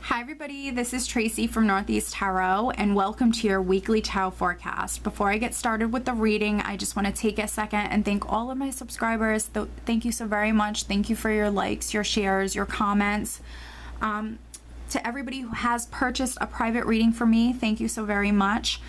Hi everybody, this is Tracy from Northeast Tarot and welcome to your weekly tarot forecast. Before I get started with the reading, I just want to take a second and thank all of my subscribers. Thank you so very much. Thank you for your likes, your shares, your comments. To everybody who has purchased a private reading for me, thank you so very much.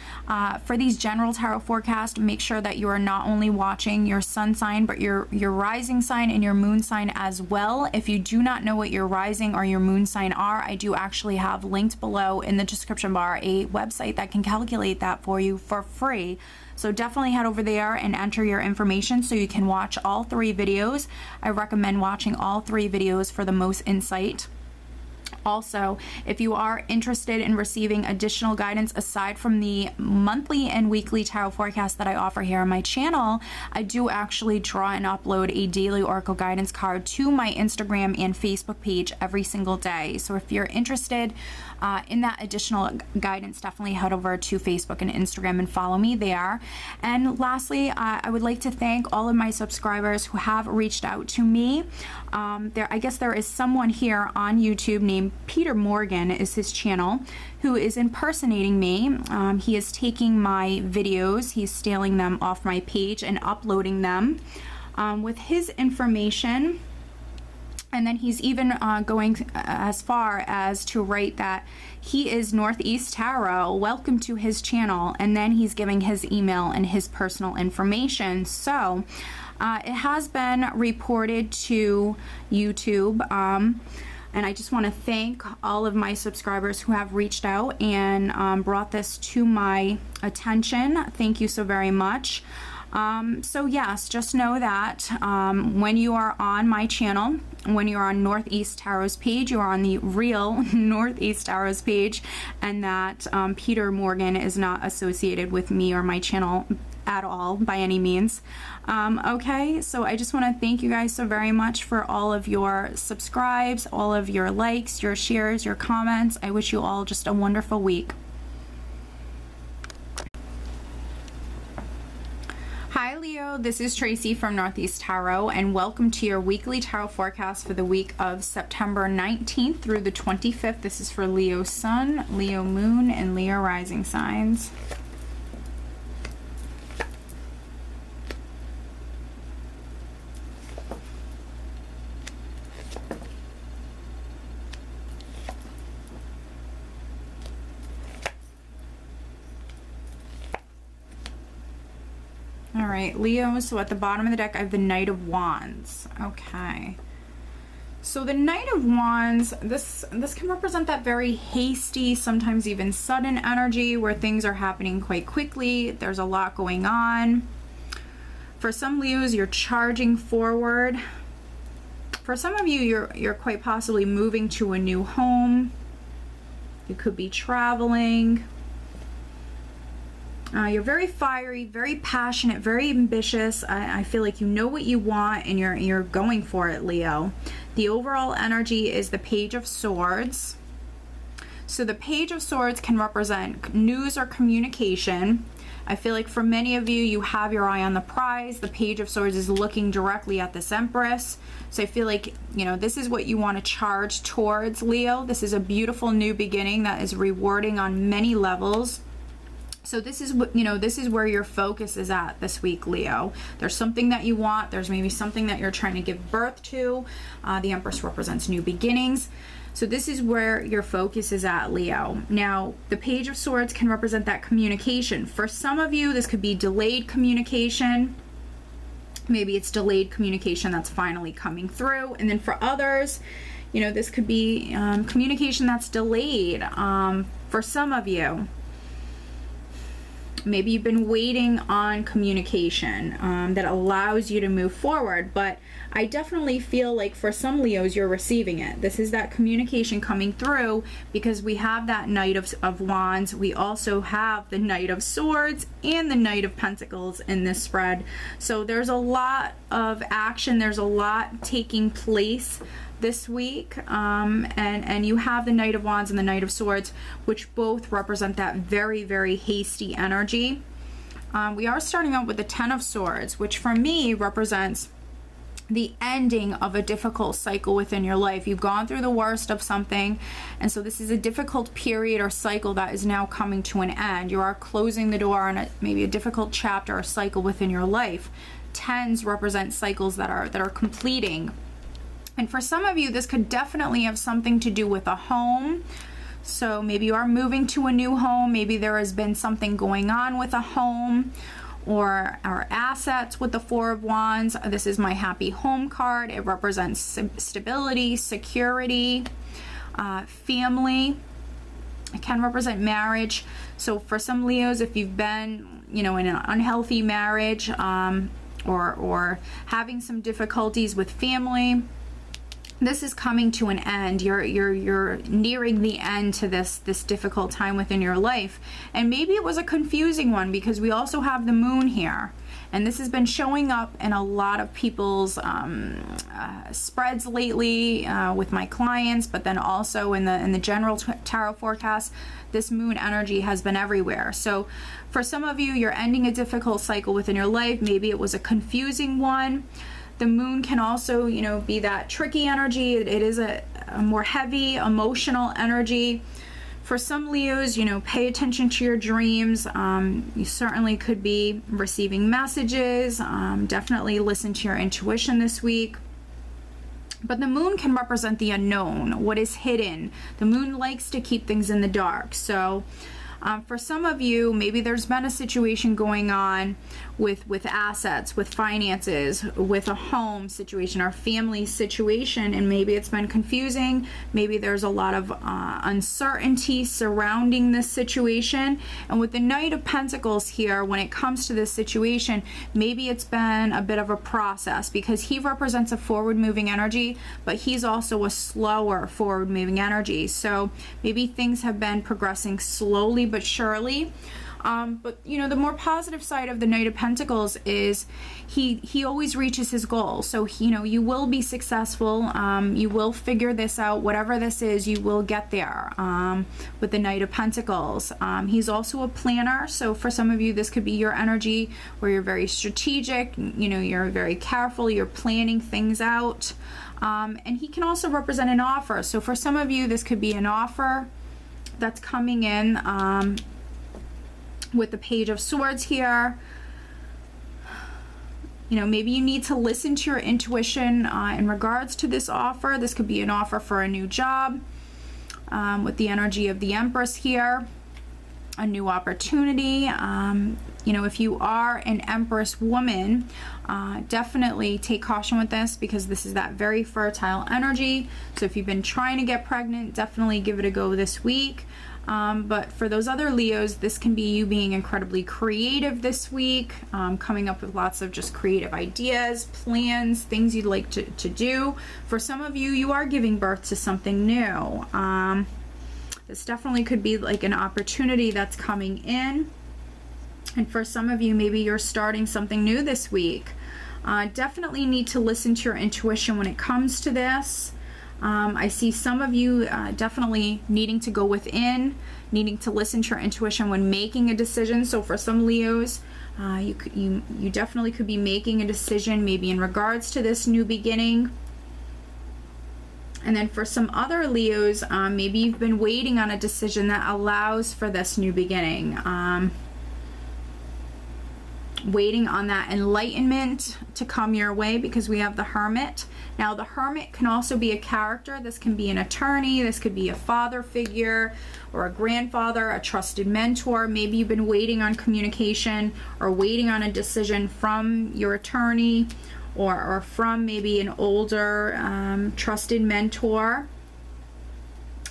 For these general tarot forecasts, make sure that you are not only watching your sun sign, but your rising sign and your moon sign as well. If you do not know what your rising or your moon sign are, I do actually have linked below in the description bar a website that can calculate that for you for free. So definitely head over there and enter your information so you can watch all three videos. I recommend watching all three videos for the most insight. Also, if you are interested in receiving additional guidance aside from the monthly and weekly tarot forecast that I offer here on my channel, I do actually draw and upload a daily oracle guidance card to my Instagram and Facebook page every single day. So if you're interested in that additional guidance, definitely head over to Facebook and Instagram and follow me there. And lastly, I would like to thank all of my subscribers who have reached out to me. I guess there is someone here on YouTube named Peter Morgan is his channel, who is impersonating me. He is taking my videos, he's stealing them off my page and uploading them with his information. And then he's even going as far as to write that he is Northeast Tarot, welcome to his channel, and then he's giving his email and his personal information. So it has been reported to YouTube, and I just want to thank all of my subscribers who have reached out and brought this to my attention. Thank you so very much. So yes, just know that when you are on my channel, when you're on Northeast Tarot's page, you are on the real Northeast Tarot's page, and that Peter Morgan is not associated with me or my channel at all by any means. Okay, so I just want to thank you guys so very much for all of your subscribes, all of your likes, your shares, your comments. I wish you all just a wonderful week. Hi Leo, this is Tracy from Northeast Tarot and welcome to your weekly tarot forecast for the week of September 19th through the 25th. This is for Leo Sun, Leo Moon, and Leo Rising signs. All right, Leo, so at the bottom of the deck, I have the Knight of Wands. Okay. So the Knight of Wands, this can represent that very hasty, sometimes even sudden energy where things are happening quite quickly. There's a lot going on. For some Leos, you're charging forward. For some of you, you're quite possibly moving to a new home. You could be traveling. You're very fiery, very passionate, very ambitious. I feel like you know what you want and you're going for it, Leo. The overall energy is the Page of Swords. So the Page of Swords can represent news or communication. I feel like for many of you, you have your eye on the prize. The Page of Swords is looking directly at this Empress. So I feel like, you know, this is what you want to charge towards, Leo. This is a beautiful new beginning that is rewarding on many levels. So this is what, you know, this is where your focus is at this week, Leo. There's something that you want. There's maybe something that you're trying to give birth to. The Empress represents new beginnings. So this is where your focus is at, Leo. Now, the Page of Swords can represent that communication. For some of you, this could be delayed communication. Maybe it's delayed communication that's finally coming through. And then for others, you know, this could be communication that's delayed. For some of you, maybe you've been waiting on communication that allows you to move forward, but I definitely feel like for some Leos, you're receiving it. This is that communication coming through because we have that Knight of Wands. We also have the Knight of Swords and the Knight of Pentacles in this spread. So there's a lot of action. There's a lot taking place this week, and you have the Knight of Wands and the Knight of Swords, which both represent that very, very hasty energy. We are starting out with the Ten of Swords, which for me represents the ending of a difficult cycle within your life. You've gone through the worst of something, and so this is a difficult period or cycle that is now coming to an end. You are closing the door on maybe a difficult chapter or cycle within your life. Tens represent cycles that are completing. And for some of you, this could definitely have something to do with a home. So maybe you are moving to a new home. Maybe there has been something going on with a home or assets with the Four of Wands. This is my happy home card. It represents stability, security, family. It can represent marriage. So for some Leos, if you've been, in an unhealthy marriage, or having some difficulties with family, this is coming to an end. You're nearing the end to this difficult time within your life. And maybe it was a confusing one, because we also have the moon here. And this has been showing up in a lot of people's spreads lately with my clients, but then also in the general tarot forecast, this moon energy has been everywhere. So for some of you, you're ending a difficult cycle within your life. Maybe it was a confusing one. The moon can also, be that tricky energy. It is a more heavy, emotional energy. For some Leos, pay attention to your dreams. You certainly could be receiving messages. Definitely listen to your intuition this week. But the moon can represent the unknown, what is hidden. The moon likes to keep things in the dark. So for some of you, maybe there's been a situation going on with assets, with finances, with a home situation or family situation, and maybe it's been confusing. Maybe there's a lot of uncertainty surrounding this situation. And with the Knight of Pentacles here, when it comes to this situation, maybe it's been a bit of a process, because he represents a forward-moving energy, but he's also a slower forward-moving energy. So maybe things have been progressing slowly but surely. But the more positive side of the Knight of Pentacles is he always reaches his goal. So you will be successful. You will figure this out. Whatever this is, you will get there with the Knight of Pentacles. He's also a planner. So for some of you, this could be your energy where you're very strategic. You're very careful. You're planning things out. And he can also represent an offer. So for some of you, this could be an offer that's coming in. With the Page of Swords here, maybe you need to listen to your intuition in regards to this offer. This could be an offer for a new job with the energy of the Empress here, a new opportunity. If you are an Empress woman, definitely take caution with this, because this is that very fertile energy. So if you've been trying to get pregnant, definitely give it a go this week. But for those other Leos, this can be you being incredibly creative this week, coming up with lots of just creative ideas, plans, things you'd like to do. For some of you, you are giving birth to something new. This definitely could be like an opportunity that's coming in. And for some of you, maybe you're starting something new this week. Definitely need to listen to your intuition when it comes to this. I see some of you definitely needing to go within, needing to listen to your intuition when making a decision. So for some Leos, you definitely could be making a decision maybe in regards to this new beginning. And then for some other Leos, maybe you've been waiting on a decision that allows for this new beginning. Waiting on that enlightenment to come your way, because we have the Hermit. Now the Hermit can also be a character. This can be an attorney, this could be a father figure or a grandfather, a trusted mentor. Maybe you've been waiting on communication or waiting on a decision from your attorney or from maybe an older trusted mentor.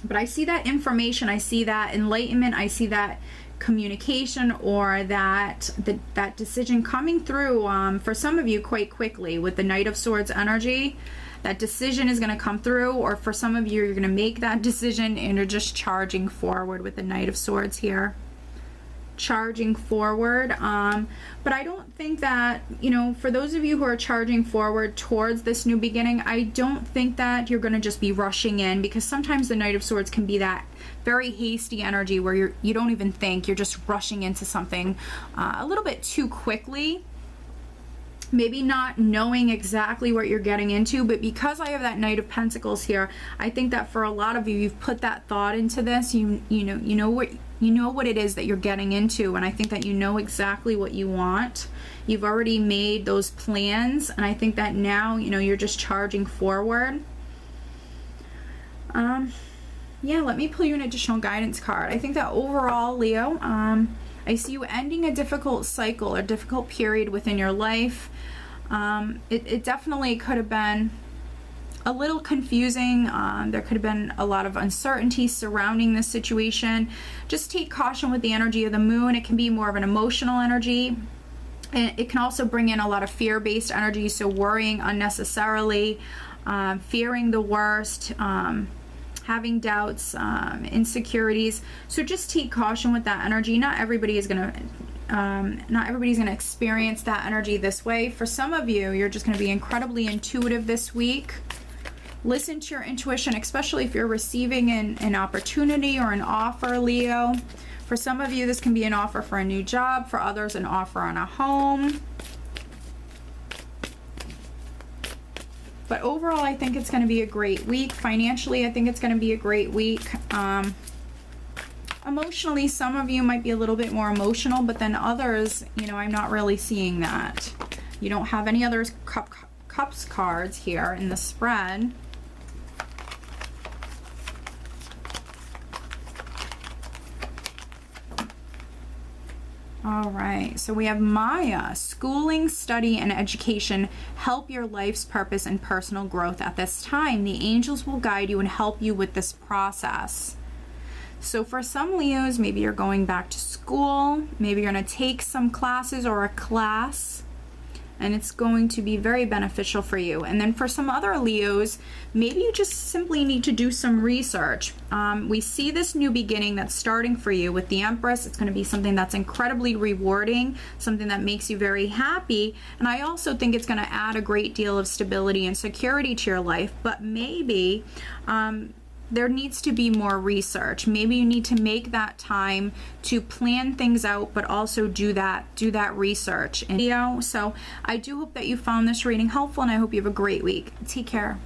But I see that information, I see that enlightenment, I see that communication, or that decision coming through for some of you quite quickly with the Knight of Swords energy. That decision is going to come through, or for some of you, you're going to make that decision and you're just charging forward with the Knight of Swords here. Charging forward. But I don't think that, for those of you who are charging forward towards this new beginning, I don't think that you're going to just be rushing in, because sometimes the Knight of Swords can be that very hasty energy where you don't even think, you're just rushing into something a little bit too quickly. maybe not knowing exactly what you're getting into, but because I have that Knight of Pentacles here, I think that for a lot of you, you've put that thought into this. You know what it is that you're getting into, and I think that you know exactly what you want. You've already made those plans, and I think that now, you're just charging forward. Yeah, let me pull you an additional guidance card. I think that overall, Leo, I see you ending a difficult cycle or difficult period within your life. It definitely could have been a little confusing. There could have been a lot of uncertainty surrounding this situation. Just take caution with the energy of the moon. It can be more of an emotional energy. And it can also bring in a lot of fear-based energy, so worrying unnecessarily, fearing the worst, having doubts, insecurities. So just take caution with that energy. Not everybody's gonna experience that energy this way. For some of you, you're just gonna be incredibly intuitive this week. Listen to your intuition, especially if you're receiving an opportunity or an offer, Leo. For some of you, this can be an offer for a new job. For others, an offer on a home. But overall, I think it's going to be a great week. Financially, I think it's going to be a great week. Emotionally, some of you might be a little bit more emotional, but then others, I'm not really seeing that. You don't have any other cups cards here in the spread. All right, so we have Maya. Schooling, study, and education help your life's purpose and personal growth at this time. The angels will guide you and help you with this process. So for some Leos, maybe you're going back to school. Maybe you're going to take some classes or a class, and it's going to be very beneficial for you. And then for some other Leos, maybe you just simply need to do some research. We see this new beginning that's starting for you with the Empress. It's going to be something that's incredibly rewarding, something that makes you very happy. And I also think it's going to add a great deal of stability and security to your life. But maybe there needs to be more research. Maybe you need to make that time to plan things out, but also do that research. And so I do hope that you found this reading helpful, and I hope you have a great week. Take care.